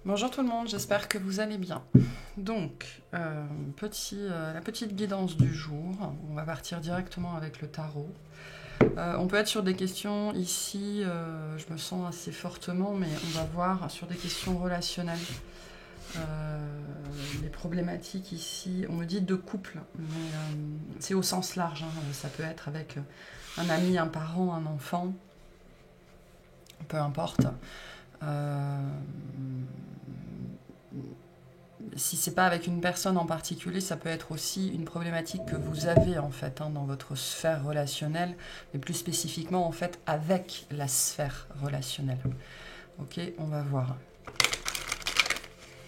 Bonjour tout le monde, j'espère que vous allez bien. Donc, la petite guidance du jour. On va partir directement avec le tarot. On peut être sur des questions ici, je me sens assez fortement, mais on va voir sur des questions relationnelles. Les problématiques ici, on me dit de couple, mais c'est au sens large. Ça peut être avec un ami, un parent, un enfant, peu importe. Si c'est pas avec une personne en particulier, ça peut être aussi une problématique que vous avez en fait dans votre sphère relationnelle, mais plus spécifiquement en fait avec la sphère relationnelle. Ok, on va voir.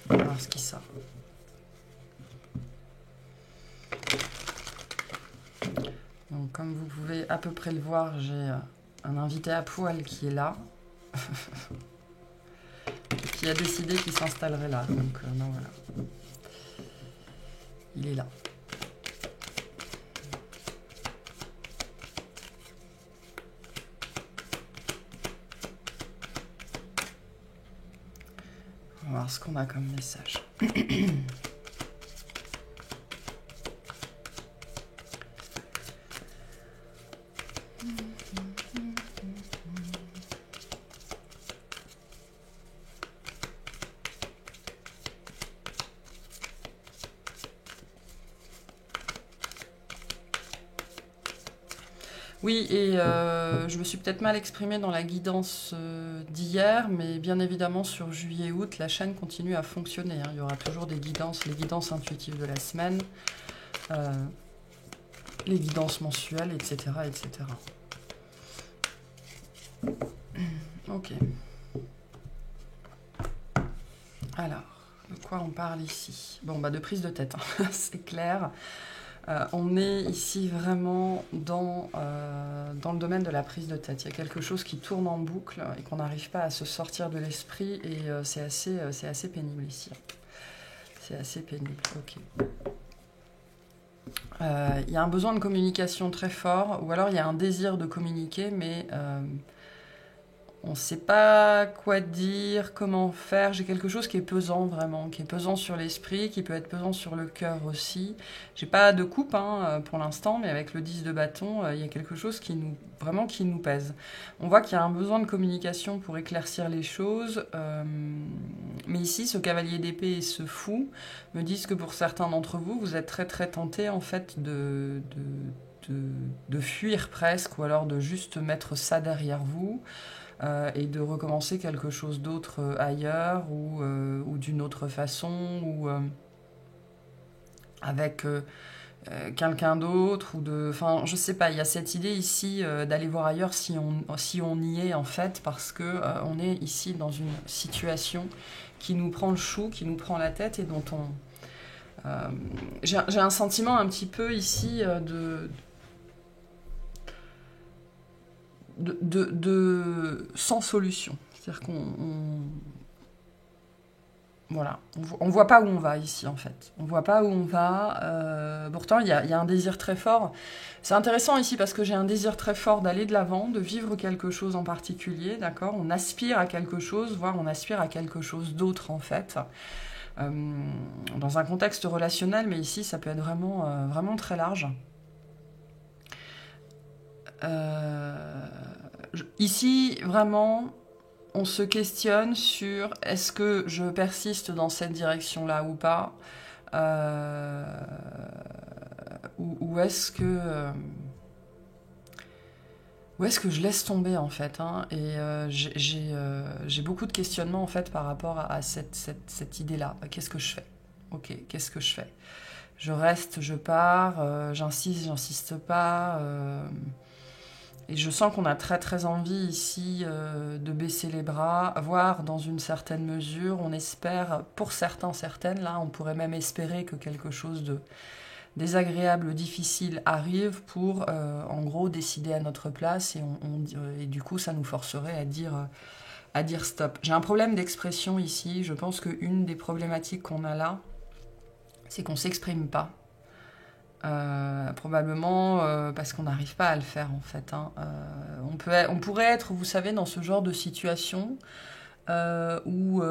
On va voir ce qui sort. Donc comme vous pouvez à peu près le voir, j'ai un invité à poil qui est là, qui a décidé qu'il s'installerait là. Donc non, voilà. Il est là. On va voir ce qu'on a comme message. Oui, et je me suis peut-être mal exprimée dans la guidance d'hier, mais bien évidemment sur juillet-août, la chaîne continue à fonctionner. Il y aura toujours des guidances, les guidances intuitives de la semaine, les guidances mensuelles, etc., etc. Ok. Alors, de quoi on parle ici? Bon, bah de prise de tête, c'est clair. On est ici vraiment dans le domaine de la prise de tête. Il y a quelque chose qui tourne en boucle et qu'on n'arrive pas à se sortir de l'esprit et c'est assez pénible ici. C'est assez pénible, ok. Il y a un besoin de communication très fort ou alors il y a un désir de communiquer mais on ne sait pas quoi dire, comment faire. J'ai quelque chose qui est pesant vraiment, qui est pesant sur l'esprit, qui peut être pesant sur le cœur aussi. J'ai pas de coupe pour l'instant, mais avec le 10 de bâton, il y a quelque chose qui nous pèse. On voit qu'il y a un besoin de communication pour éclaircir les choses. Mais ici, ce cavalier d'épée et ce fou me disent que pour certains d'entre vous, vous êtes très très tentés en fait de fuir presque, ou alors de juste mettre ça derrière vous. Et de recommencer quelque chose d'autre ailleurs ou d'une autre façon ou avec quelqu'un d'autre ou de, enfin je sais pas, il y a cette idée ici d'aller voir ailleurs si on y est en fait parce que on est ici dans une situation qui nous prend le chou, qui nous prend la tête et dont on j'ai un sentiment un petit peu ici de sans solution. C'est-à-dire voilà, on voit pas où on va ici en fait. On voit pas où on va. Pourtant, il y a un désir très fort. C'est intéressant ici parce que j'ai un désir très fort d'aller de l'avant, de vivre quelque chose en particulier, d'accord. On aspire à quelque chose, voire on aspire à quelque chose d'autre en fait. Dans un contexte relationnel, mais ici, ça peut être vraiment très large. Ici, vraiment, on se questionne sur est-ce que je persiste dans cette direction-là ou pas, ou est-ce que je laisse tomber en fait et j'ai beaucoup de questionnements en fait par rapport à cette idée-là. Qu'est-ce que je fais? Ok, qu'est-ce que je fais? Je reste, je pars, j'insiste pas. Et je sens qu'on a très très envie ici de baisser les bras, voire dans une certaine mesure, on espère, pour certaines, là on pourrait même espérer que quelque chose de désagréable, difficile arrive pour en gros décider à notre place et du coup ça nous forcerait à dire stop. J'ai un problème d'expression ici, je pense qu'une des problématiques qu'on a là, c'est qu'on ne s'exprime pas. Probablement parce qu'on n'arrive pas à le faire en fait. On pourrait être, vous savez, dans ce genre de situation où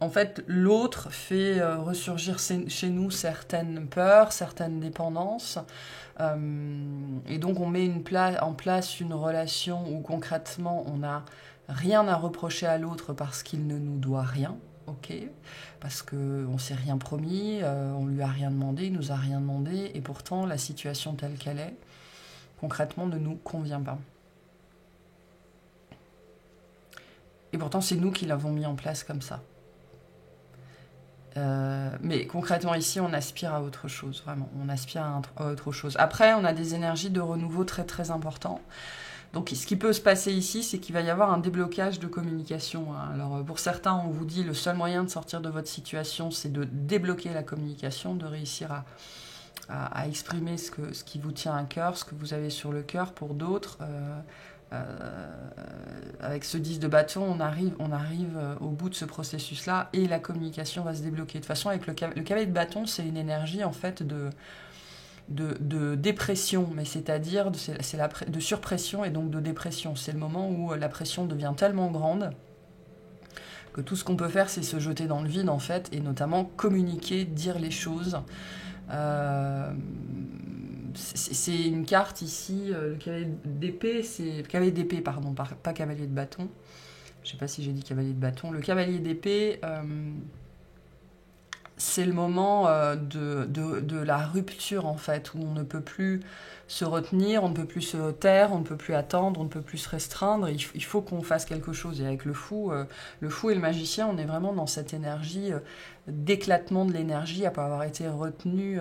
en fait l'autre fait ressurgir chez nous certaines peurs, certaines dépendances, et donc on met en place une relation où concrètement on n'a rien à reprocher à l'autre parce qu'il ne nous doit rien, ok, parce qu'on ne s'est rien promis, on lui a rien demandé, il nous a rien demandé, et pourtant la situation telle qu'elle est, concrètement, ne nous convient pas. Et pourtant, c'est nous qui l'avons mis en place comme ça. Mais concrètement, ici, on aspire à autre chose, vraiment. On aspire à autre chose. Après, on a des énergies de renouveau très, très importantes. Donc, ce qui peut se passer ici, c'est qu'il va y avoir un déblocage de communication. Alors, pour certains, on vous dit le seul moyen de sortir de votre situation, c'est de débloquer la communication, de réussir à exprimer ce qui vous tient à cœur, ce que vous avez sur le cœur. Pour d'autres, avec ce 10 de bâton, on arrive au bout de ce processus-là et la communication va se débloquer. De toute façon, avec le cavalier de bâton, c'est une énergie en fait de dépression, mais c'est-à-dire de surpression et donc de dépression. C'est le moment où la pression devient tellement grande que tout ce qu'on peut faire, c'est se jeter dans le vide en fait, et notamment communiquer, dire les choses. C'est une carte ici, le cavalier d'épée, c'est cavalier d'épée, pardon, pas cavalier de bâton. Je sais pas si j'ai dit cavalier de bâton. Le cavalier d'épée, c'est le moment de la rupture en fait, où on ne peut plus se retenir, on ne peut plus se taire, on ne peut plus attendre, on ne peut plus se restreindre. Il faut qu'on fasse quelque chose. Et avec le fou et le magicien, on est vraiment dans cette énergie d'éclatement de l'énergie après avoir été retenu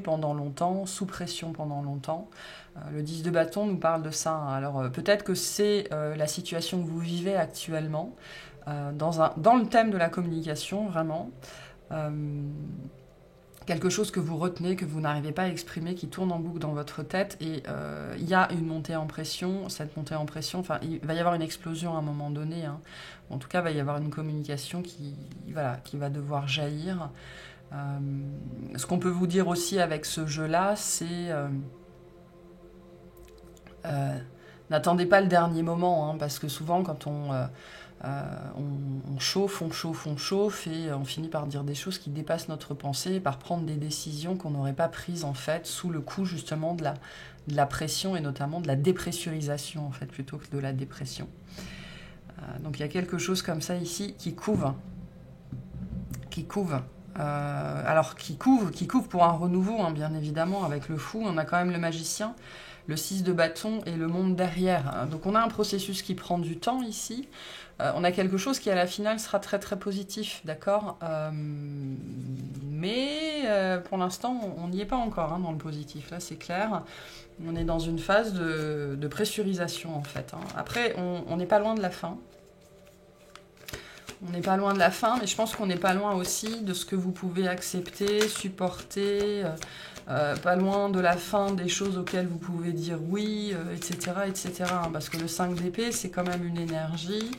pendant longtemps, sous pression pendant longtemps. Le 10 de bâton nous parle de ça. Alors peut-être que c'est la situation que vous vivez actuellement, dans le thème de la communication, vraiment. Quelque chose que vous retenez, que vous n'arrivez pas à exprimer, qui tourne en boucle dans votre tête, et il y a une montée en pression. Cette montée en pression, enfin, il va y avoir une explosion à un moment donné, hein. En tout cas, il va y avoir une communication qui va devoir jaillir. Ce qu'on peut vous dire aussi avec ce jeu-là, c'est n'attendez pas le dernier moment, hein, parce que souvent, quand on chauffe, et on finit par dire des choses qui dépassent notre pensée, par prendre des décisions qu'on n'aurait pas prises en fait sous le coup justement de la pression, et notamment de la dépressurisation en fait, plutôt que de la dépression. Donc il y a quelque chose comme ça ici qui couve. Alors qui couve pour un renouveau, hein, bien évidemment. Avec le fou, on a quand même le magicien, le 6 de bâton et le monde derrière. Donc on a un processus qui prend du temps ici. On a quelque chose qui à la finale sera très très positif, d'accord, mais pour l'instant on n'y est pas encore, hein, dans le positif, là c'est clair. On est dans une phase de pressurisation en fait, hein. Après on n'est pas loin de la fin. On n'est pas loin de la fin, mais je pense qu'on n'est pas loin aussi de ce que vous pouvez accepter, supporter, pas loin de la fin des choses auxquelles vous pouvez dire oui, etc., etc. Parce que le 5 d'épée, c'est quand même une énergie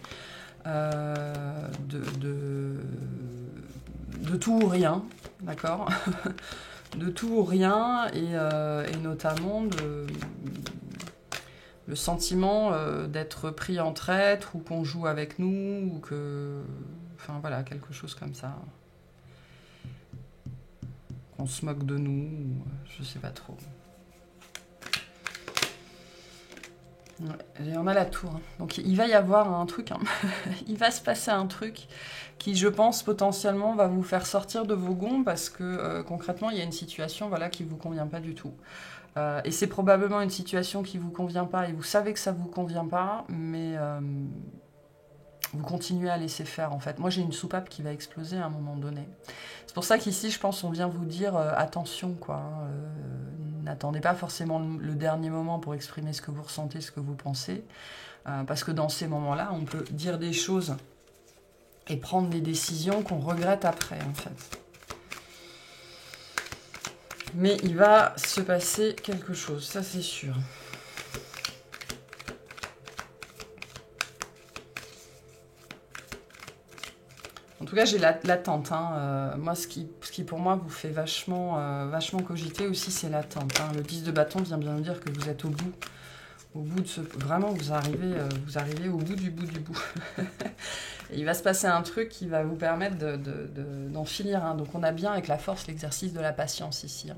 de tout ou rien, d'accord. De tout ou rien, et notamment le sentiment d'être pris en traître, ou qu'on joue avec nous, ou que... Enfin voilà, quelque chose comme ça. Qu'on se moque de nous, ou, je sais pas trop. Ouais, on a la tour. Donc il va y avoir un truc, hein. Il va se passer un truc qui, je pense, potentiellement va vous faire sortir de vos gonds, parce que concrètement, il y a une situation, voilà, qui ne vous convient pas du tout. Et c'est probablement une situation qui ne vous convient pas, et vous savez que ça ne vous convient pas, mais vous continuez à laisser faire en fait. Moi j'ai une soupape qui va exploser à un moment donné. C'est pour ça qu'ici je pense on vient vous dire attention quoi. N'attendez pas forcément le dernier moment pour exprimer ce que vous ressentez, ce que vous pensez. Parce que dans ces moments-là, on peut dire des choses et prendre des décisions qu'on regrette après en fait. Mais il va se passer quelque chose, ça c'est sûr. En tout cas, j'ai l'attente, hein. Moi, ce qui pour moi vous fait vachement cogiter aussi, c'est l'attente, hein. Le 10 de bâton vient bien me dire que vous êtes au Au bout de ce... Vraiment, vous arrivez au bout du bout du bout. Et il va se passer un truc qui va vous permettre d'en finir un. Donc on a bien avec la force l'exercice de la patience ici. Hein.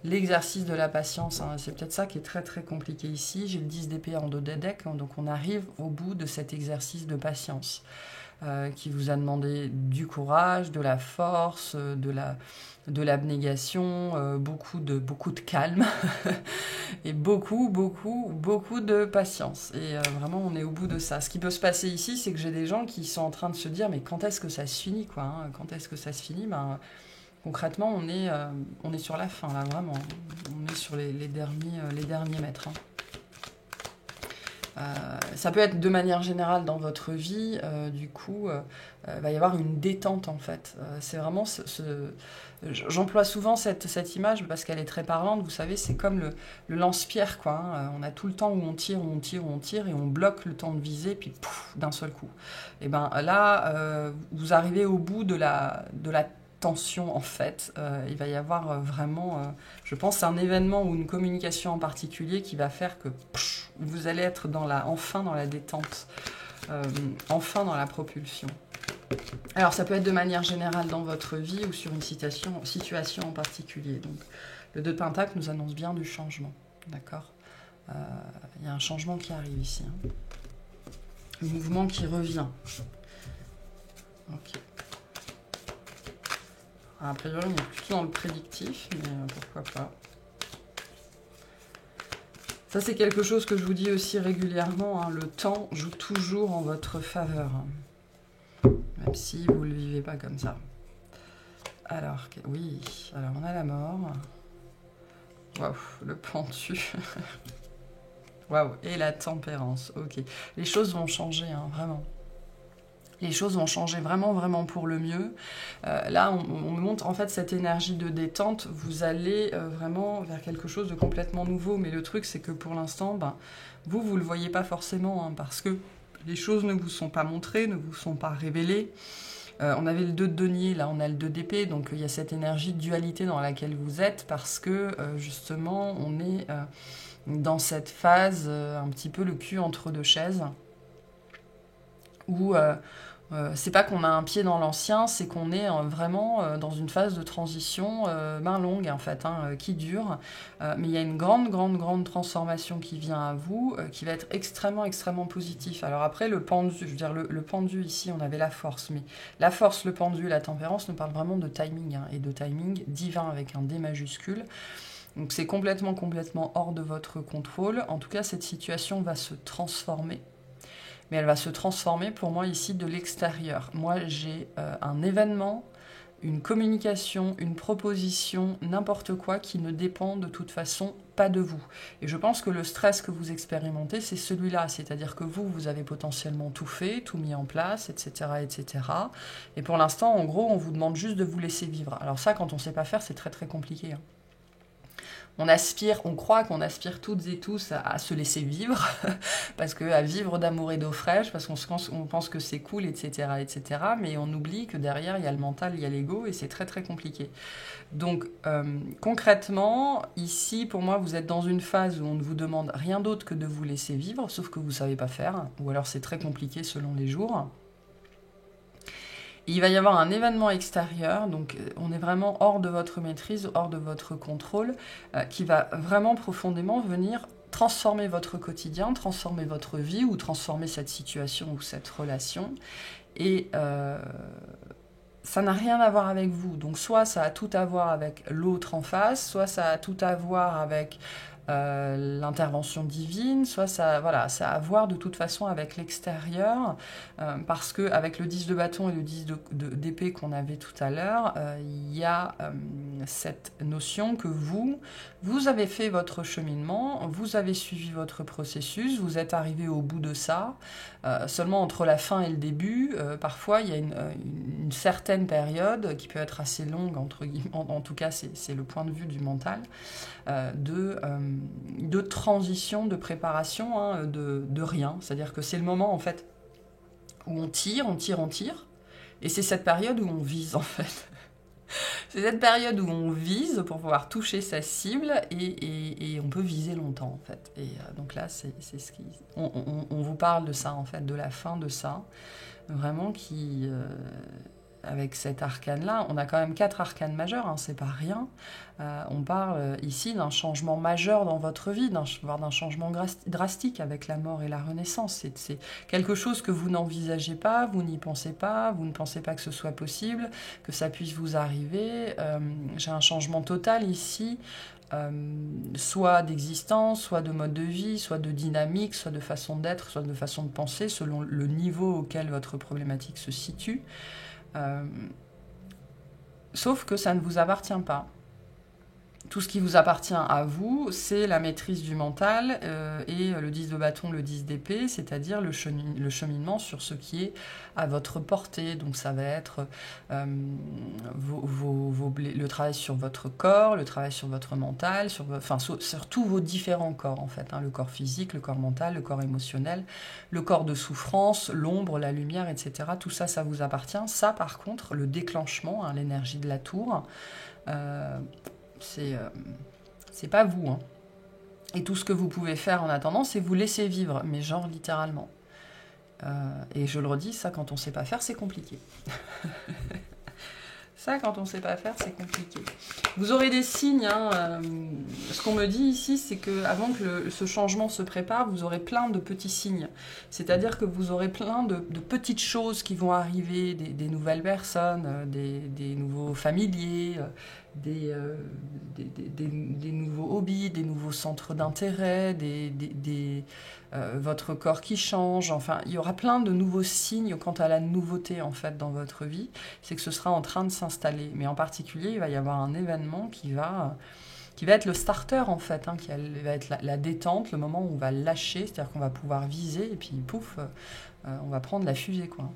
L'exercice de la patience, hein, c'est peut-être ça qui est très très compliqué ici. J'ai le 10 d'épée en dos de deck, hein, donc on arrive au bout de cet exercice de patience qui vous a demandé du courage, de la force, de l'abnégation, beaucoup de calme et beaucoup de patience. Et vraiment, on est au bout de ça. Ce qui peut se passer ici, c'est que j'ai des gens qui sont en train de se dire, mais quand est-ce que ça se finit, quoi, hein, quand est-ce que ça se finit, ben, concrètement, on est sur la fin, là, vraiment. On est sur les derniers mètres. Hein. Ça peut être de manière générale dans votre vie, du coup, va y avoir une détente, en fait. C'est vraiment j'emploie souvent cette image parce qu'elle est très parlante. Vous savez, c'est comme le lance-pierre, quoi. Hein. On a tout le temps où on tire, et on bloque le temps de viser, puis pouf, d'un seul coup. Et ben là, vous arrivez au bout de la tension, en fait. Il va y avoir vraiment, je pense, un événement ou une communication en particulier qui va faire que vous allez être enfin dans la détente, enfin dans la propulsion. Alors, ça peut être de manière générale dans votre vie ou sur une situation en particulier. Donc, le 2 de Pentacle nous annonce bien du changement, d'accord ? Il y a un changement qui arrive ici. Hein. Le mouvement qui revient. Ok. A priori, on est plutôt dans le prédictif, mais pourquoi pas. Ça, c'est quelque chose que je vous dis aussi régulièrement. Hein, le temps joue toujours en votre faveur. Même si vous ne le vivez pas comme ça. Alors, oui. Alors, on a la mort. Waouh, le pendu. Waouh, et la tempérance. Ok. Les choses vont changer, hein, vraiment. Les choses vont changer vraiment pour le mieux. Là, on me montre en fait cette énergie de détente. Vous allez vraiment vers quelque chose de complètement nouveau. Mais le truc, c'est que pour l'instant, ben, vous ne le voyez pas forcément. Hein, parce que les choses ne vous sont pas montrées, ne vous sont pas révélées. On avait le 2 de denier, là on a le 2 d'épée. Donc il y a cette énergie de dualité dans laquelle vous êtes. Parce que justement, on est dans cette phase un petit peu le cul entre deux chaises. Où c'est pas qu'on a un pied dans l'ancien, c'est qu'on est vraiment dans une phase de transition main longue en fait, hein, qui dure. Mais il y a une grande transformation qui vient à vous, qui va être extrêmement positif. Alors après, le pendu, je veux dire, le pendu ici, on avait la force. Mais la force, le pendu, la tempérance nous parle vraiment de timing, hein, et de timing divin avec un D majuscule. Donc c'est complètement hors de votre contrôle. En tout cas, cette situation va se transformer. Mais elle va se transformer pour moi ici de l'extérieur. Moi, j'ai un événement, une communication, une proposition, n'importe quoi qui ne dépend de toute façon pas de vous. Et je pense que le stress que vous expérimentez, c'est celui-là. C'est-à-dire que vous avez potentiellement tout fait, tout mis en place, etc. Et pour l'instant, en gros, on vous demande juste de vous laisser vivre. Alors ça, quand on ne sait pas faire, c'est très compliqué. Hein. On croit qu'on aspire toutes et tous à se laisser vivre, parce à vivre d'amour et d'eau fraîche, parce qu'on pense que c'est cool, etc. Mais on oublie que derrière, il y a le mental, il y a l'ego, et c'est très compliqué. Donc, concrètement, ici, pour moi, vous êtes dans une phase où on ne vous demande rien d'autre que de vous laisser vivre, sauf que vous ne savez pas faire, ou alors c'est très compliqué selon les jours. Il va y avoir un événement extérieur, donc on est vraiment hors de votre maîtrise, hors de votre contrôle, qui va vraiment profondément venir transformer votre quotidien, transformer votre vie ou transformer cette situation ou cette relation. Et ça n'a rien à voir avec vous. Donc soit ça a tout à voir avec l'autre en face, soit ça a tout à voir avec l'intervention divine, soit ça a à voir de toute façon avec l'extérieur, parce que avec le 10 de bâton et le 10 d'épée qu'on avait tout à l'heure, il y a cette notion que vous avez fait votre cheminement, vous avez suivi votre processus, vous êtes arrivé au bout de ça, seulement entre la fin et le début, parfois il y a une certaine période qui peut être assez longue, entre guillemets, en tout cas c'est le point de vue du mental, de transition, de préparation, hein, de rien. C'est-à-dire que c'est le moment, en fait, où on tire, et c'est cette période où on vise, en fait. C'est cette période où on vise pour pouvoir toucher sa cible et on peut viser longtemps en fait. Et donc là, c'est ce qui... On vous parle de ça en fait, de la fin de ça, vraiment qui... avec cet arcane-là, on a quand même 4 arcanes majeurs, hein, c'est pas rien. On parle ici d'un changement majeur dans votre vie, voire d'un changement drastique avec la mort et la renaissance. C'est quelque chose que vous n'envisagez pas, vous n'y pensez pas, vous ne pensez pas que ce soit possible, que ça puisse vous arriver. J'ai un changement total ici, soit d'existence, soit de mode de vie, soit de dynamique, soit de façon d'être, soit de façon de penser, selon le niveau auquel votre problématique se situe. Sauf que ça ne vous appartient pas. Tout ce qui vous appartient à vous, c'est la maîtrise du mental et le 10 de bâton, le 10 d'épée, c'est-à-dire le cheminement sur ce qui est à votre portée. Donc ça va être le travail sur votre corps, le travail sur votre mental, sur tous vos différents corps en fait, hein, le corps physique, le corps mental, le corps émotionnel, le corps de souffrance, l'ombre, la lumière, etc. Tout ça, ça vous appartient. Ça par contre, le déclenchement, hein, l'énergie de la tour, c'est pas vous, hein. Et tout ce que vous pouvez faire en attendant, c'est vous laisser vivre, mais genre littéralement. Et je le redis, ça quand on sait pas faire, c'est compliqué. Ça, quand on sait pas faire, c'est compliqué. Vous aurez des signes, hein, ce qu'on me dit ici, c'est qu'avant que ce changement se prépare, vous aurez plein de petits signes. C'est-à-dire que vous aurez plein de petites choses qui vont arriver, des nouvelles personnes, des nouveaux familiers, des nouveaux hobbies, des nouveaux centres d'intérêt, votre corps qui change. Enfin, il y aura plein de nouveaux signes quant à la nouveauté en fait dans votre vie. C'est que ce sera en train de s'installer. Mais en particulier, il va y avoir un événement qui va être le starter en fait, hein, qui va être la détente, le moment où on va lâcher, c'est-à-dire qu'on va pouvoir viser et puis pouf, on va prendre la fusée quoi.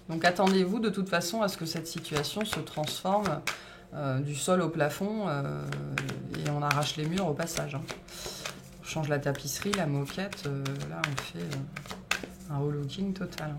Donc attendez-vous de toute façon à ce que cette situation se transforme du sol au plafond et on arrache les murs au passage. Hein. On change la tapisserie, la moquette, là on fait un relooking total.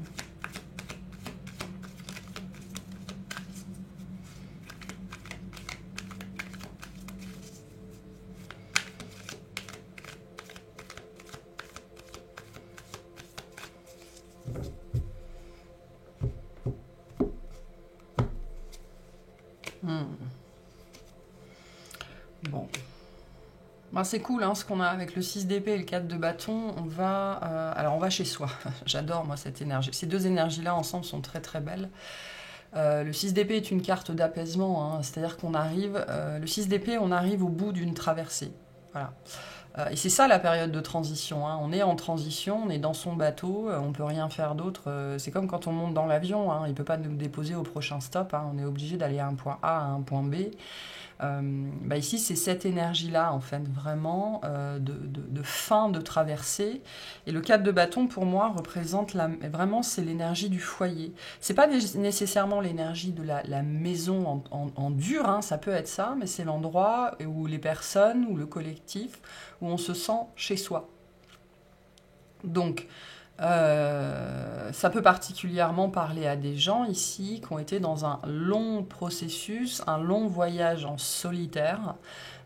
Hein. Bon. Ben, c'est cool hein, ce qu'on a avec le 6 d'épée et le 4 de bâton. On va chez soi. J'adore moi cette énergie. Ces deux énergies-là ensemble sont très très belles. Le 6 d'épée est une carte d'apaisement. Hein, c'est-à-dire qu'on arrive... le 6 d'épée, on arrive au bout d'une traversée. Voilà. Et c'est ça la période de transition. Hein. On est en transition, on est dans son bateau, on ne peut rien faire d'autre. C'est comme quand on monte dans l'avion, hein, il ne peut pas nous déposer au prochain stop. Hein. On est obligé d'aller à un point A à un point B. Ici, c'est cette énergie-là, en fait, vraiment, de fin de traversée. Et le 4 de bâton, pour moi, représente vraiment, c'est l'énergie du foyer. C'est pas nécessairement l'énergie de la maison en dur, hein, ça peut être ça, mais c'est l'endroit où les personnes, ou le collectif, où on se sent chez soi. Donc, ça peut particulièrement parler à des gens ici qui ont été dans un long processus, un long voyage en solitaire,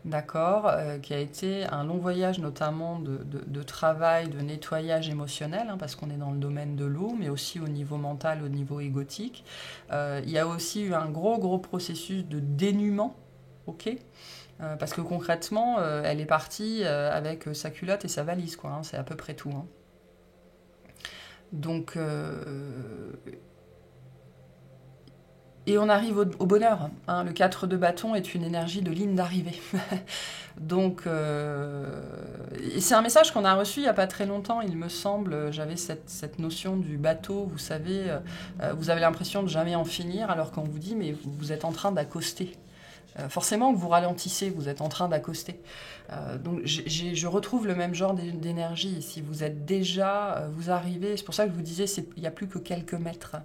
d'accord, qui a été un long voyage notamment de travail, de nettoyage émotionnel, hein, parce qu'on est dans le domaine de l'eau, mais aussi au niveau mental, au niveau égotique. Il y a aussi eu un gros processus de dénuement, ok, parce que concrètement, elle est partie avec sa culotte et sa valise, quoi, hein, c'est à peu près tout, hein. Donc, et on arrive au bonheur. Hein. Le 4 de bâton est une énergie de ligne d'arrivée. Donc, et c'est un message qu'on a reçu il n'y a pas très longtemps, il me semble. J'avais cette notion du bateau, vous savez, vous avez l'impression de jamais en finir, alors qu'on vous dit, mais vous êtes en train d'accoster. forcément que vous ralentissez, vous êtes en train d'accoster. Donc je retrouve le même genre d'énergie. Si vous êtes déjà, vous arrivez, c'est pour ça que je vous disais, il n'y a plus que quelques mètres.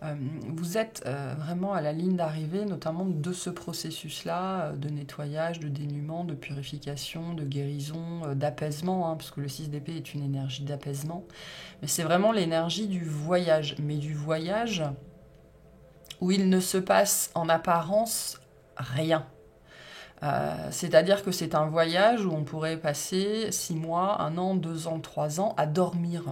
Vous êtes vraiment à la ligne d'arrivée, notamment de ce processus-là, de nettoyage, de dénuement, de purification, de guérison, d'apaisement, hein, parce que le 6 d'épée est une énergie d'apaisement. Mais c'est vraiment l'énergie du voyage, mais du voyage où il ne se passe en apparence rien. C'est-à-dire que c'est un voyage où on pourrait passer 6 mois, 1 an, 2 ans, 3 ans à dormir.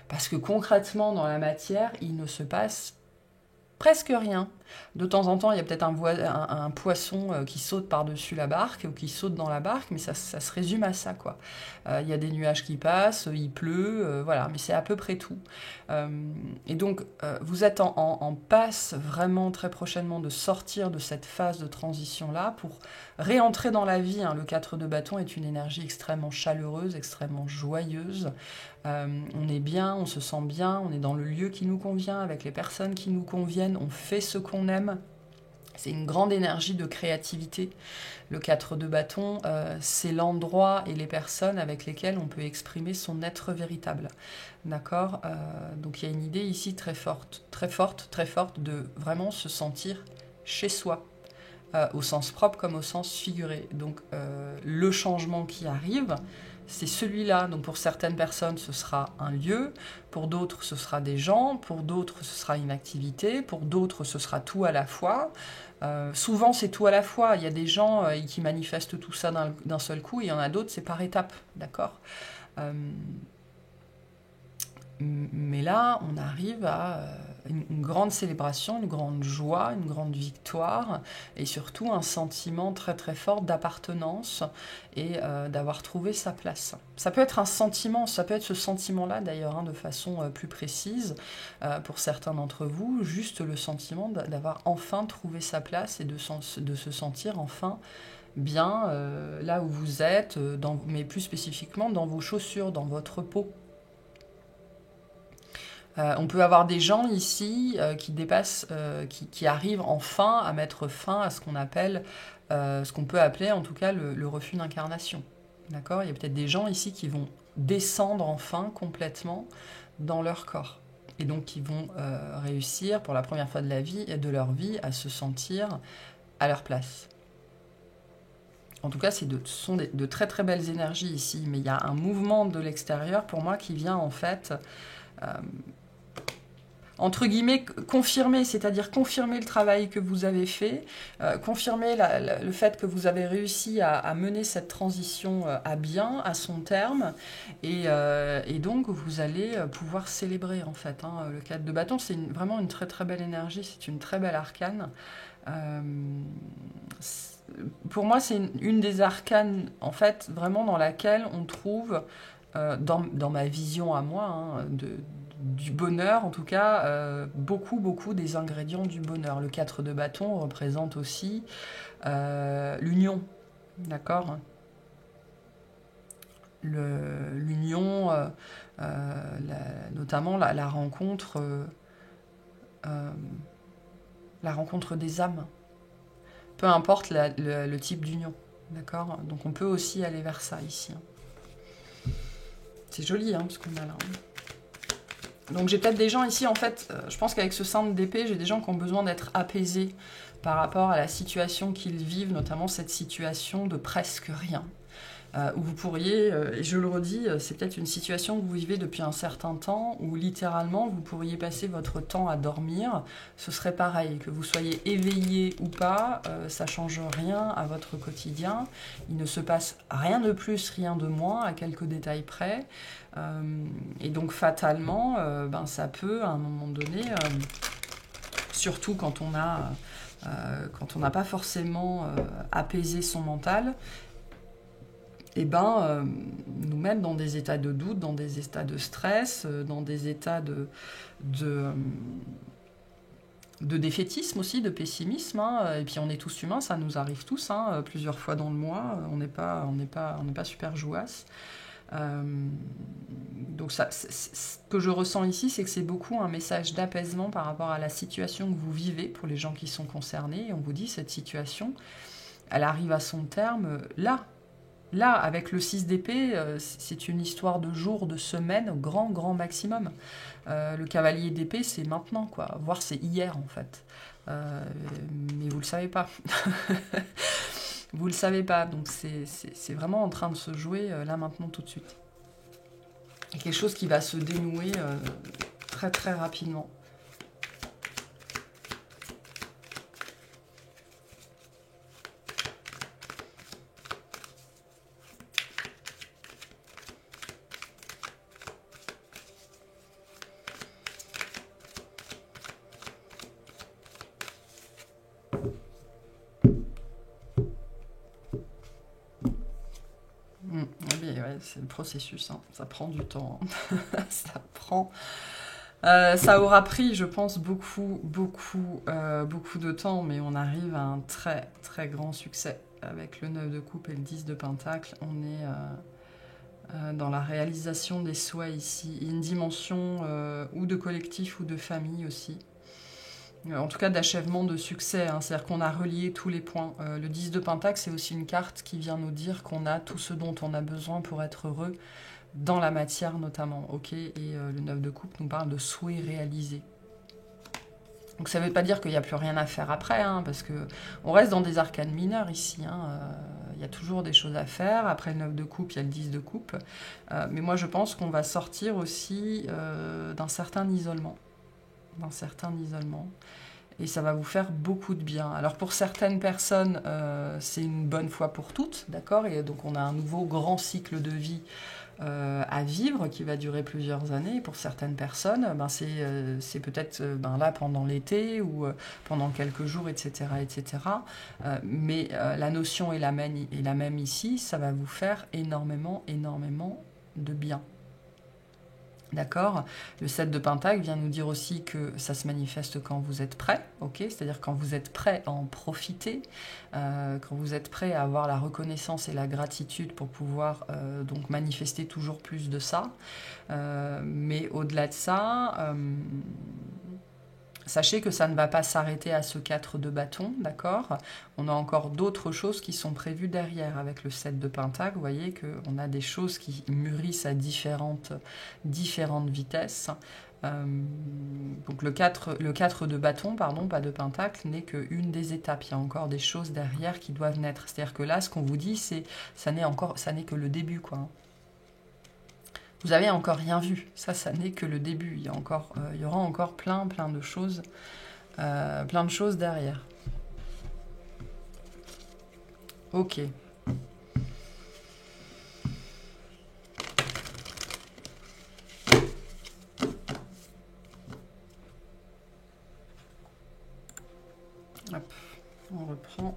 Parce que concrètement, dans la matière, il ne se passe presque rien. De temps en temps, il y a peut-être un poisson qui saute par-dessus la barque ou qui saute dans la barque, mais ça se résume à ça, quoi. Il y a des nuages qui passent, il pleut, voilà, mais c'est à peu près tout. Et donc, vous êtes en passe vraiment très prochainement de sortir de cette phase de transition-là pour réentrer dans la vie, hein. Le 4 de bâton est une énergie extrêmement chaleureuse, extrêmement joyeuse. On est bien, on se sent bien, on est dans le lieu qui nous convient, avec les personnes qui nous conviennent, on fait ce qu'on aime. C'est une grande énergie de créativité. Le 4 de bâton, c'est l'endroit et les personnes avec lesquelles on peut exprimer son être véritable. D'accord ? Donc il y a une idée ici très forte, très forte, très forte de vraiment se sentir chez soi. Au sens propre comme au sens figuré. Donc le changement qui arrive, c'est celui-là. Donc pour certaines personnes, ce sera un lieu, pour d'autres, ce sera des gens, pour d'autres, ce sera une activité, pour d'autres, ce sera tout à la fois. Souvent, c'est tout à la fois. Il y a des gens qui manifestent tout ça d'un seul coup, et il y en a d'autres, c'est par étapes, d'accord ? Mais là, on arrive à une grande célébration, une grande joie, une grande victoire, et surtout un sentiment très très fort d'appartenance et d'avoir trouvé sa place. Ça peut être un sentiment, ça peut être ce sentiment-là d'ailleurs, hein, de façon plus précise, pour certains d'entre vous, juste le sentiment d'avoir enfin trouvé sa place et de se sentir enfin bien là où vous êtes, mais plus spécifiquement dans vos chaussures, dans votre peau. On peut avoir des gens ici qui dépassent, qui arrivent enfin à mettre fin à ce qu'on appelle, ce qu'on peut appeler en tout cas le refus d'incarnation. D'accord ? Il y a peut-être des gens ici qui vont descendre enfin complètement dans leur corps. Et donc qui vont réussir pour la première fois de leur vie à se sentir à leur place. En tout cas, ce sont de très très belles énergies ici, mais il y a un mouvement de l'extérieur pour moi qui vient en fait... entre guillemets, confirmer, c'est-à-dire confirmer le travail que vous avez fait, confirmer le fait que vous avez réussi à mener cette transition à bien, à son terme, et donc vous allez pouvoir célébrer en fait. Hein. Le 4 de bâton, c'est vraiment une très très belle énergie, c'est une très belle arcane. Pour moi, c'est une des arcanes, en fait, vraiment dans laquelle on trouve, dans ma vision à moi, hein, du bonheur, en tout cas, beaucoup des ingrédients du bonheur. Le 4 de bâton représente aussi l'union, d'accord ? L'union, notamment la rencontre des âmes. Peu importe le type d'union, d'accord ? Donc on peut aussi aller vers ça ici. C'est joli, hein, ce qu'on a là. Donc j'ai peut-être des gens ici, en fait, je pense qu'avec ce 5 d'épée, j'ai des gens qui ont besoin d'être apaisés par rapport à la situation qu'ils vivent, notamment cette situation de presque rien. Où vous pourriez, et je le redis, c'est peut-être une situation que vous vivez depuis un certain temps, où littéralement vous pourriez passer votre temps à dormir, ce serait pareil, que vous soyez éveillé ou pas, ça ne change rien à votre quotidien, il ne se passe rien de plus, rien de moins, à quelques détails près, et donc fatalement, ça peut à un moment donné, surtout quand on n'a pas forcément apaisé son mental, nous mettre dans des états de doute, dans des états de stress, dans des états de défaitisme aussi, de pessimisme. Hein. Et puis on est tous humains, ça nous arrive tous, hein, plusieurs fois dans le mois. On n'est pas super jouasse. Donc ce que je ressens ici, c'est que c'est beaucoup un message d'apaisement par rapport à la situation que vous vivez pour les gens qui sont concernés. Et on vous dit, cette situation, elle arrive à son terme là. Là, avec le 6 d'épée, c'est une histoire de jours, de semaines, au grand maximum. Le cavalier d'épée, c'est maintenant, quoi. Voire c'est hier, en fait. Mais vous le savez pas. Vous le savez pas. Donc c'est vraiment en train de se jouer là, maintenant, tout de suite. Il y a quelque chose qui va se dénouer très rapidement. Ouais, c'est le processus, hein. Ça prend du temps. Hein. Ça aura pris, je pense, beaucoup de temps, mais on arrive à un très grand succès. Avec le 9 de coupe et le 10 de pentacle, on est dans la réalisation des souhaits ici. Une dimension ou de collectif ou de famille aussi. En tout cas d'achèvement de succès, hein. C'est-à-dire qu'on a relié tous les points. Le 10 de pentacle, c'est aussi une carte qui vient nous dire qu'on a tout ce dont on a besoin pour être heureux, dans la matière notamment, ok. Et le 9 de coupe nous parle de souhaits réalisés. Donc ça ne veut pas dire qu'il n'y a plus rien à faire après, hein, parce qu'on reste dans des arcanes mineures ici, hein. Il y a toujours des choses à faire. Après le 9 de coupe, il y a le 10 de coupe. Mais moi je pense qu'on va sortir aussi d'un certain isolement. Et ça va vous faire beaucoup de bien. Alors pour certaines personnes, c'est une bonne fois pour toutes, d'accord. Et donc on a un nouveau grand cycle de vie à vivre qui va durer plusieurs années. Et pour certaines personnes, c'est peut-être là pendant l'été ou pendant quelques jours, etc. Mais la notion est la même ici. Ça va vous faire énormément de bien. D'accord. Le 7 de pentacle vient nous dire aussi que ça se manifeste quand vous êtes prêt, ok. C'est-à-dire quand vous êtes prêt à en profiter, quand vous êtes prêt à avoir la reconnaissance et la gratitude pour pouvoir donc manifester toujours plus de ça. Mais au-delà de ça, sachez que ça ne va pas s'arrêter à ce 4 de bâton, d'accord. On a encore d'autres choses qui sont prévues derrière avec le 7 de pentacle. Vous voyez qu'on a des choses qui mûrissent à différentes vitesses. Donc le 4 de bâton, pardon, pas de pentacle, n'est qu'une des étapes. Il y a encore des choses derrière qui doivent naître. C'est-à-dire que là, ce qu'on vous dit, ça n'est que le début, quoi. Vous n'avez encore rien vu. Ça n'est que le début. Il y aura encore plein de choses, derrière. Ok. Hop, on reprend.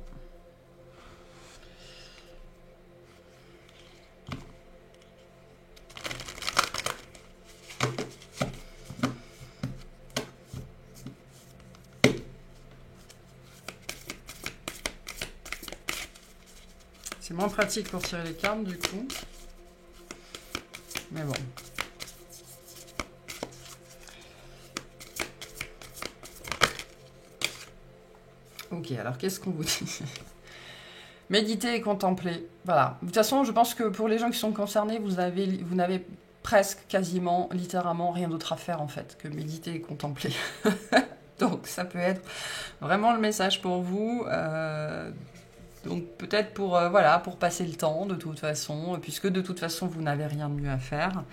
C'est moins pratique pour tirer les cartes du coup. Mais bon. Ok, alors qu'est-ce qu'on vous dit? Méditer et contempler. Voilà. De toute façon, je pense que pour les gens qui sont concernés, vous n'avez presque, quasiment, littéralement rien d'autre à faire en fait que méditer et contempler. Donc ça peut être vraiment le message pour vous. Donc peut-être pour passer le temps de toute façon, puisque de toute façon vous n'avez rien de mieux à faire.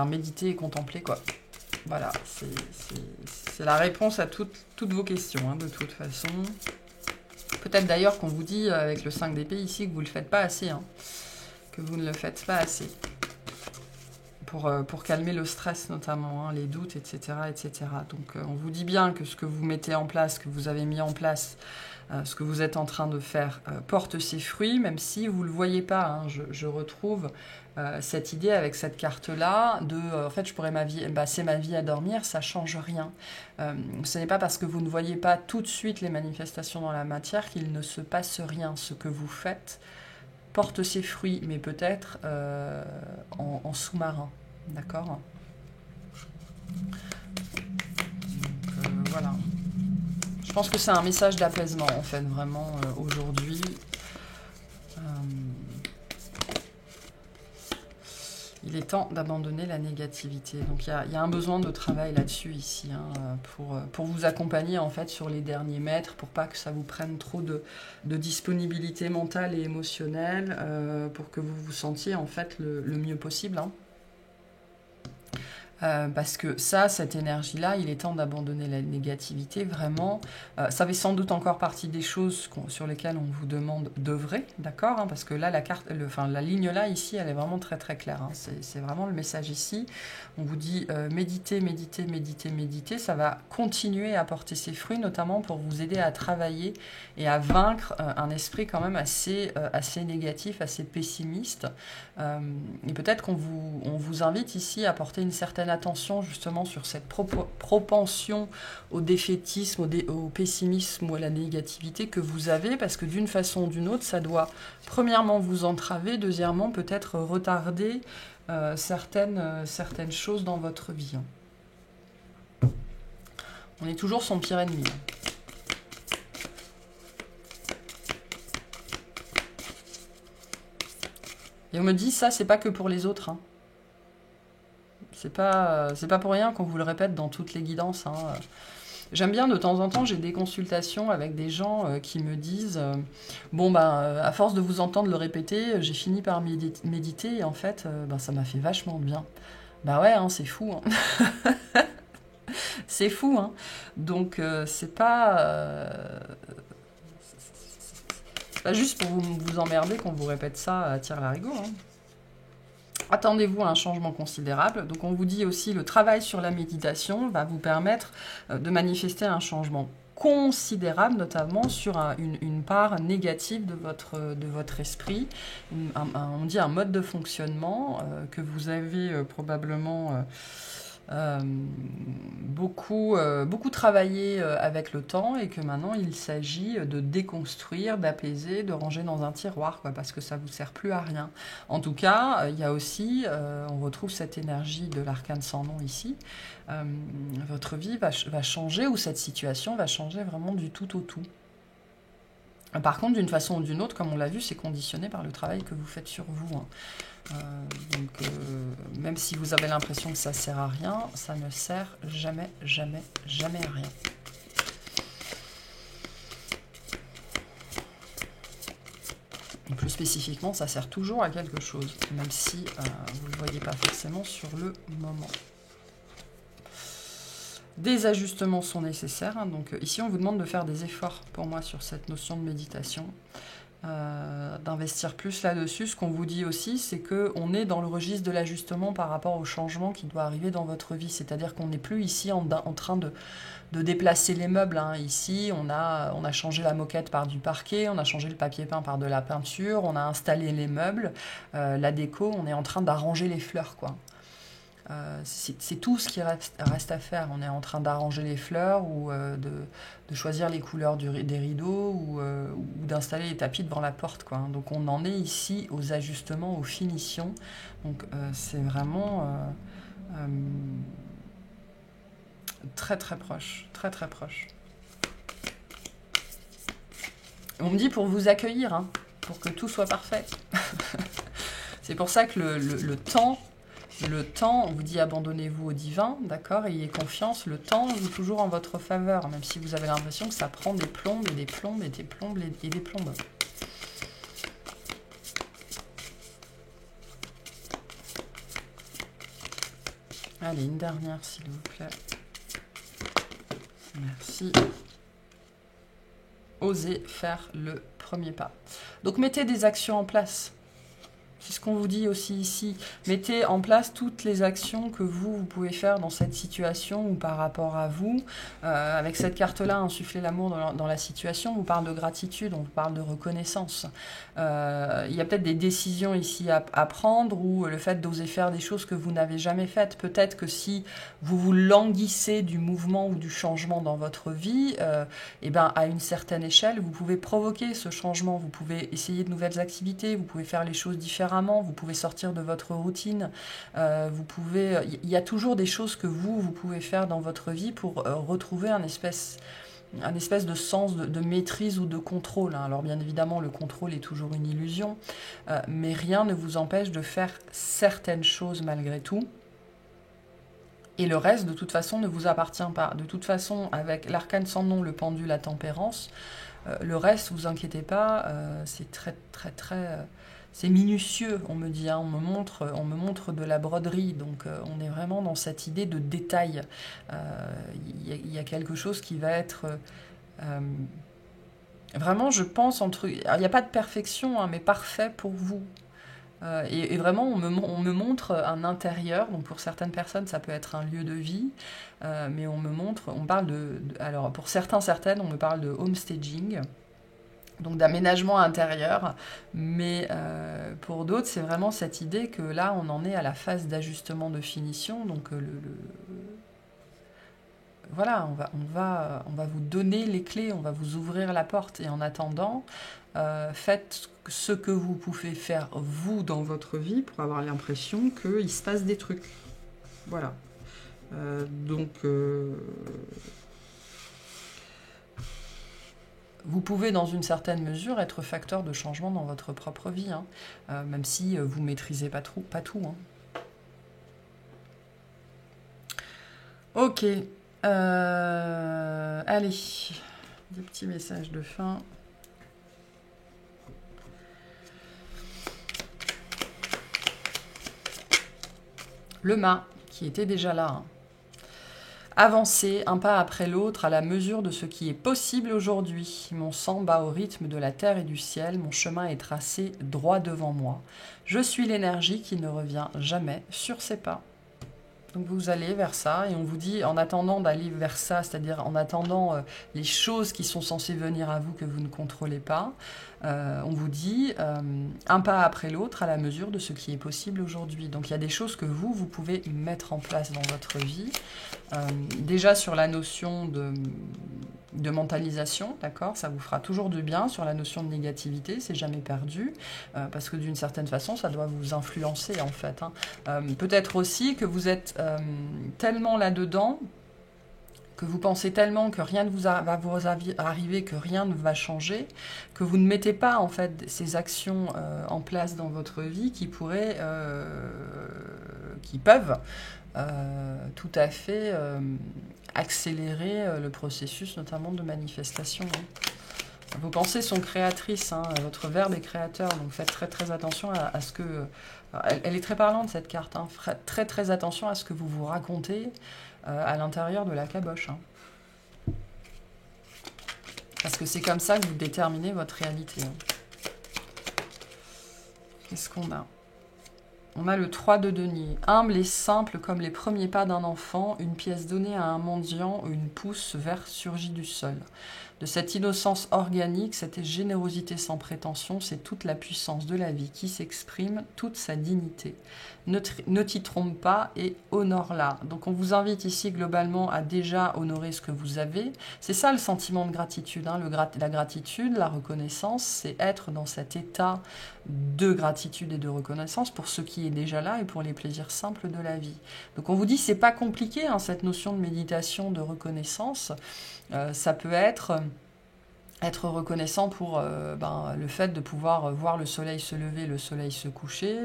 Méditer et contempler quoi. Voilà, c'est la réponse à toutes vos questions, hein, de toute façon. Peut-être d'ailleurs qu'on vous dit avec le 5 d'épée ici que vous ne le faites pas assez, hein, que vous ne le faites pas assez. Pour calmer le stress notamment, hein, les doutes, etc. Donc on vous dit bien que ce que vous mettez en place, que vous avez mis en place, ce que vous êtes en train de faire porte ses fruits, même si vous ne le voyez pas. Hein. Je retrouve cette idée avec cette carte-là en fait, c'est ma vie à dormir, ça ne change rien. Ce n'est pas parce que vous ne voyez pas tout de suite les manifestations dans la matière qu'il ne se passe rien. Ce que vous faites porte ses fruits, mais peut-être en sous-marin. D'accord? Donc, voilà. Je pense que c'est un message d'apaisement, en fait, vraiment, aujourd'hui. Il est temps d'abandonner la négativité. Donc, il y a un besoin de travail là-dessus, ici, hein, pour vous accompagner, en fait, sur les derniers mètres, pour pas que ça vous prenne trop de disponibilité mentale et émotionnelle, pour que vous vous sentiez, en fait, le mieux possible, hein. Parce que ça, cette énergie-là, il est temps d'abandonner la négativité, vraiment. Ça fait sans doute encore partie des choses sur lesquelles on vous demande d'œuvrer, d'accord, hein, parce que là, la ligne là, ici, elle est vraiment très très claire, hein. C'est vraiment le message ici. On vous dit méditez, méditez, méditez, méditez. Ça va continuer à porter ses fruits, notamment pour vous aider à travailler et à vaincre un esprit quand même assez négatif, assez pessimiste. Et peut-être qu'on vous invite ici à porter une certaine attention justement sur cette propension au défaitisme, au pessimisme ou à la négativité que vous avez, parce que d'une façon ou d'une autre, ça doit premièrement vous entraver, deuxièmement peut-être retarder certaines choses dans votre vie. On est toujours son pire ennemi. Et on me dit, ça, c'est pas que pour les autres, hein. C'est pas pour rien qu'on vous le répète dans toutes les guidances, hein. J'aime bien, de temps en temps, j'ai des consultations avec des gens qui me disent bon, ben, à force de vous entendre le répéter, j'ai fini par méditer, et en fait, ben, ça m'a fait vachement de bien. Bah ouais, hein, c'est fou, hein. C'est fou, hein. Donc, c'est pas juste pour vous emmerder qu'on vous répète ça à tire-larigot, hein. Attendez-vous à un changement considérable. Donc on vous dit aussi, le travail sur la méditation va vous permettre de manifester un changement considérable, notamment sur une part négative de votre esprit. On dit un mode de fonctionnement que vous avez probablement beaucoup travaillé avec le temps, et que maintenant il s'agit de déconstruire, d'apaiser, de ranger dans un tiroir, quoi, parce que ça vous sert plus à rien. En tout cas, il y a aussi, on retrouve cette énergie de l'arcane sans nom ici. Votre vie va changer, ou cette situation va changer vraiment du tout au tout. Par contre, d'une façon ou d'une autre, comme on l'a vu, c'est conditionné par le travail que vous faites sur vous, hein. Donc, même si vous avez l'impression que ça sert à rien, ça ne sert jamais, jamais, jamais à rien. Et plus spécifiquement, ça sert toujours à quelque chose, même si vous ne le voyez pas forcément sur le moment. Des ajustements sont nécessaires, hein. Donc ici, on vous demande de faire des efforts, pour moi, sur cette notion de méditation. D'investir plus là-dessus. Ce qu'on vous dit aussi, c'est qu'on est dans le registre de l'ajustement par rapport au changement qui doit arriver dans votre vie. C'est-à-dire qu'on n'est plus ici en train de déplacer les meubles, hein. Ici, on a changé la moquette par du parquet, on a changé le papier peint par de la peinture, on a installé les meubles, la déco, on est en train d'arranger les fleurs, quoi. C'est tout ce qui reste à faire. On est en train d'arranger les fleurs, ou de choisir les couleurs des rideaux, ou d'installer les tapis devant la porte, quoi. Donc on en est ici aux ajustements, aux finitions. Donc c'est vraiment très très proche, très très proche. On me dit pour vous accueillir, hein, pour que tout soit parfait. C'est pour ça que le temps, on vous dit abandonnez-vous au divin, d'accord, ayez confiance, le temps joue toujours en votre faveur, même si vous avez l'impression que ça prend des plombes et des plombes et des plombes et des plombes. Allez, une dernière s'il vous plaît. Merci. Osez faire le premier pas. Donc mettez des actions en place. C'est ce qu'on vous dit aussi ici. Mettez en place toutes les actions que vous pouvez faire dans cette situation ou par rapport à vous. Avec cette carte-là, insuffler l'amour dans la situation, on vous parle de gratitude, on vous parle de reconnaissance. Il y a peut-être des décisions ici à prendre ou le fait d'oser faire des choses que vous n'avez jamais faites. Peut-être que si vous vous languissez du mouvement ou du changement dans votre vie, et ben, à une certaine échelle, vous pouvez provoquer ce changement. Vous pouvez essayer de nouvelles activités, vous pouvez faire les choses différemment. Vous pouvez sortir de votre routine, il y a toujours des choses que vous pouvez faire dans votre vie pour retrouver un espèce de sens de maîtrise ou de contrôle. Alors bien évidemment, le contrôle est toujours une illusion, mais rien ne vous empêche de faire certaines choses malgré tout. Et le reste, de toute façon, ne vous appartient pas. De toute façon, avec l'arcane sans nom, le pendule, la tempérance, le reste, vous inquiétez pas, c'est c'est minutieux, on me dit, hein, on me montre de la broderie, donc on est vraiment dans cette idée de détail. Il y a quelque chose qui va être vraiment, je pense, il n'y a pas de perfection, hein, mais parfait pour vous. Et vraiment, on me montre un intérieur, donc pour certaines personnes, ça peut être un lieu de vie, mais on parle alors pour certaines, on me parle de homestaging, donc d'aménagement intérieur, mais pour d'autres, c'est vraiment cette idée que là, on en est à la phase d'ajustement de finition, donc voilà, on va vous donner les clés, on va vous ouvrir la porte, et en attendant, faites ce que vous pouvez faire, vous, dans votre vie, pour avoir l'impression qu'il se passe des trucs. Voilà. Vous pouvez, dans une certaine mesure, être facteur de changement dans votre propre vie, hein, même si vous ne maîtrisez pas tout. Hein. Ok. Allez, des petits messages de fin. Le mât, qui était déjà là. Hein. Avancer un pas après l'autre à la mesure de ce qui est possible aujourd'hui. Mon sang bat au rythme de la terre et du ciel, mon chemin est tracé droit devant moi. Je suis l'énergie qui ne revient jamais sur ses pas. Donc vous allez vers ça, et on vous dit, en attendant d'aller vers ça, c'est-à-dire en attendant les choses qui sont censées venir à vous que vous ne contrôlez pas, on vous dit un pas après l'autre à la mesure de ce qui est possible aujourd'hui. Donc il y a des choses que vous pouvez mettre en place dans votre vie. Déjà sur la notion de mentalisation, d'accord, ça vous fera toujours du bien. Sur la notion de négativité, c'est jamais perdu, parce que d'une certaine façon, ça doit vous influencer en fait. Hein. Peut-être aussi que vous êtes tellement là-dedans, que vous pensez tellement que rien ne va vous arriver, que rien ne va changer, que vous ne mettez pas en fait ces actions en place dans votre vie qui peuvent tout à fait accélérer le processus, notamment de manifestation. Hein. Vos pensées sont créatrices, hein, votre verbe est créateur, donc faites très très attention à ce que... Elle est très parlante cette carte, hein, très très attention à ce que vous vous racontez à l'intérieur de la caboche. Hein. Parce que c'est comme ça que vous déterminez votre réalité. Hein. Qu'est-ce qu'on a ? On a le 3 de denier. Humble et simple comme les premiers pas d'un enfant, une pièce donnée à un mendiant ou une pousse verte surgit du sol. De cette innocence organique, cette générosité sans prétention, c'est toute la puissance de la vie qui s'exprime, toute sa dignité. Ne t'y trompe pas et honore-la. Donc on vous invite ici globalement à déjà honorer ce que vous avez. C'est ça le sentiment de gratitude. Hein. La gratitude, la reconnaissance, c'est être dans cet état de gratitude et de reconnaissance pour ce qui est déjà là et pour les plaisirs simples de la vie. Donc on vous dit, c'est pas compliqué, hein, cette notion de méditation, de reconnaissance. Ça peut être reconnaissant pour le fait de pouvoir voir le soleil se lever, le soleil se coucher,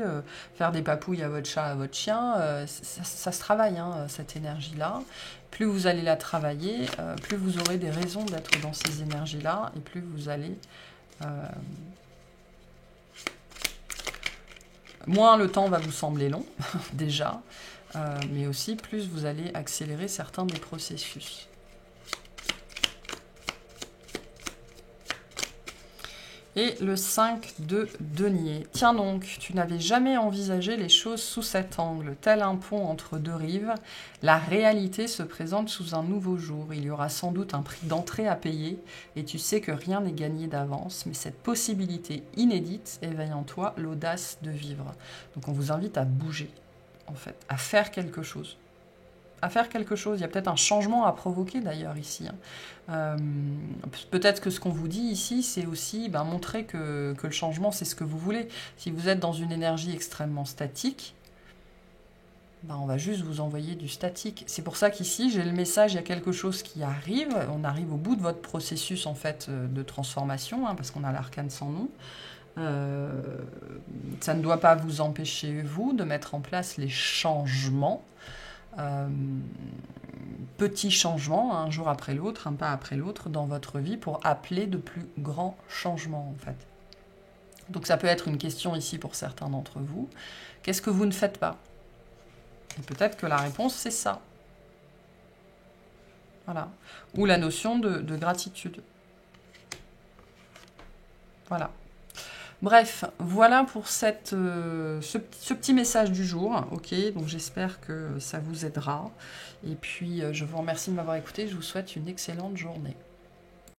faire des papouilles à votre chat, à votre chien, ça se travaille, hein, cette énergie-là. Plus vous allez la travailler, plus vous aurez des raisons d'être dans ces énergies-là, et plus vous allez... moins le temps va vous sembler long, déjà, mais aussi plus vous allez accélérer certains des processus. Et le 5 de denier. Tiens donc, tu n'avais jamais envisagé les choses sous cet angle. Tel un pont entre deux rives, la réalité se présente sous un nouveau jour. Il y aura sans doute un prix d'entrée à payer, et tu sais que rien n'est gagné d'avance, mais cette possibilité inédite éveille en toi l'audace de vivre. Donc on vous invite à bouger, en fait, à faire quelque chose. À faire quelque chose. Il y a peut-être un changement à provoquer d'ailleurs ici. Peut-être que ce qu'on vous dit ici, c'est aussi montrer que le changement, c'est ce que vous voulez. Si vous êtes dans une énergie extrêmement statique, on va juste vous envoyer du statique. C'est pour ça qu'ici, j'ai le message, il y a quelque chose qui arrive. On arrive au bout de votre processus en fait de transformation, parce qu'on a l'arcane sans nom. Ça ne doit pas vous empêcher, vous, de mettre en place les changements. Petits changements, un jour après l'autre, un pas après l'autre dans votre vie pour appeler de plus grands changements en fait. Donc ça peut être une question ici pour certains d'entre vous. Qu'est-ce que vous ne faites pas? Et peut-être que la réponse c'est ça. Voilà. Ou la notion de gratitude. Voilà. Bref, voilà pour ce petit message du jour, ok, donc j'espère que ça vous aidera, et puis je vous remercie de m'avoir écouté, je vous souhaite une excellente journée.